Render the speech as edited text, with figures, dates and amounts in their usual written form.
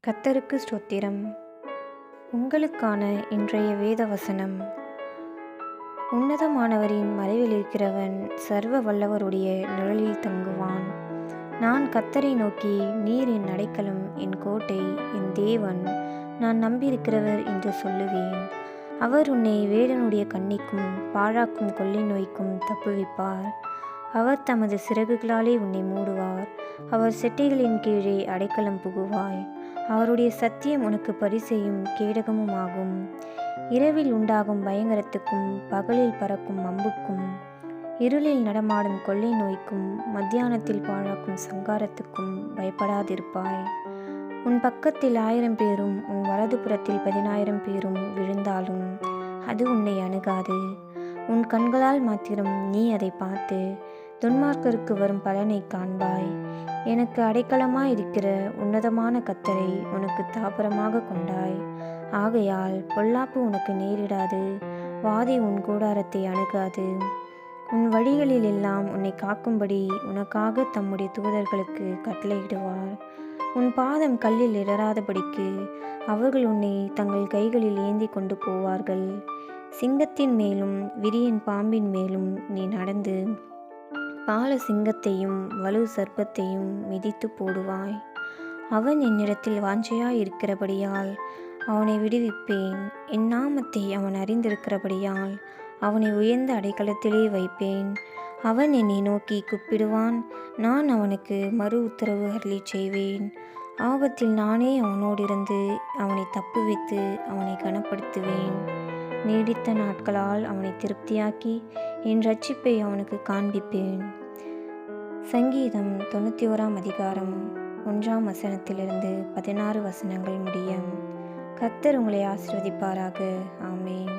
கர்த்தருக்கு ஸ்தோத்திரம். உங்களுக்கான இன்றைய வேத வசனம். உன்னதமானவரின் மறைவில் இருக்கிறவன் சர்வ வல்லவருடைய நிழலில் தங்குவான். நான் கர்த்தரை நோக்கி, நீர் என் அடைக்கலம், என் கோட்டை, என் தேவன், நான் நம்பியிருக்கிறவர் என்று சொல்லுவேன். அவர் உன்னை வேடனுடைய கண்ணிக்கும் பாழாக்கும் கொள்ளை நோய்க்கும் தப்புவிப்பார். அவர் தமது சிறகுகளாலே உன்னை மூடுவார். அவர் செட்டைகளின் கீழே அடைக்கலம் புகுவாய். அவருடைய சத்தியம் உனக்கு பரிசையும் கேடகமும் ஆகும். இரவில் உண்டாகும் பயங்கரத்துக்கும் பகலில் பறக்கும் அம்புக்கும் இருளில் நடமாடும் கொள்ளை நோய்க்கும் மத்தியானத்தில் பாழாக்கும் சங்காரத்துக்கும் பயப்படாதிருப்பாய். உன் பக்கத்தில் 1000 பேரும் உன் வலது புறத்தில் 10,000 பேரும் விழுந்தாலும் அது உன்னை அணுகாது. உன் கண்களால் மாத்திரம் நீ அதை பார்த்து துன்மார்க்கருக்கு வரும் பலனை காண்பாய். எனக்கு அடைக்கலமாயிருக்கிற உன்னதமான கர்த்தரை உனக்கு தாபரமாக கொண்டாய். ஆகையால் பொல்லாப்பு உனக்கு நேரிடாது, வாதை உன் கூடாரத்தை அணுகாது. உன் வழிகளில் எல்லாம் உன்னை காக்கும்படி உனக்காக தம்முடைய தூதர்களுக்கு கட்டளையிடுவார். உன் பாதம் கல்லில் இடராதபடிக்கு அவர்கள் உன்னை தங்கள் கைகளில் ஏந்தி கொண்டு போவார்கள். சிங்கத்தின் மேலும் விரியன் பாம்பின் மேலும் நீ நடந்து பால சிங்கத்தையும் வலு சர்ப்பத்தையும் மிதித்து போடுவாய். அவன் என்னிடத்தில் வாஞ்சையாயிருக்கிறபடியால் அவனை விடுவிப்பேன். என் நாமத்தை அவன் அறிந்திருக்கிறபடியால் அவனை உயர்ந்த அடைக்கலத்திலே வைப்பேன். அவன் என்னை நோக்கி கூப்பிடுவான், நான் அவனுக்கு மறு உத்தரவு அருளி செய்வேன். ஆபத்தில் நானே அவனோடிருந்து அவனை தப்புவித்து அவனை கனப்படுத்துவேன். நீடித்த நாட்களால் அவனை திருப்தியாக்கி என் இரட்சிப்பை அவனுக்கு காண்பிப்பேன். சங்கீதம் 91 அதிகாரம் 1 வசனத்திலிருந்து 16 வசனங்கள் முடியும். கர்த்தர் உங்களை ஆசீர்வதிப்பாராக. ஆமென்.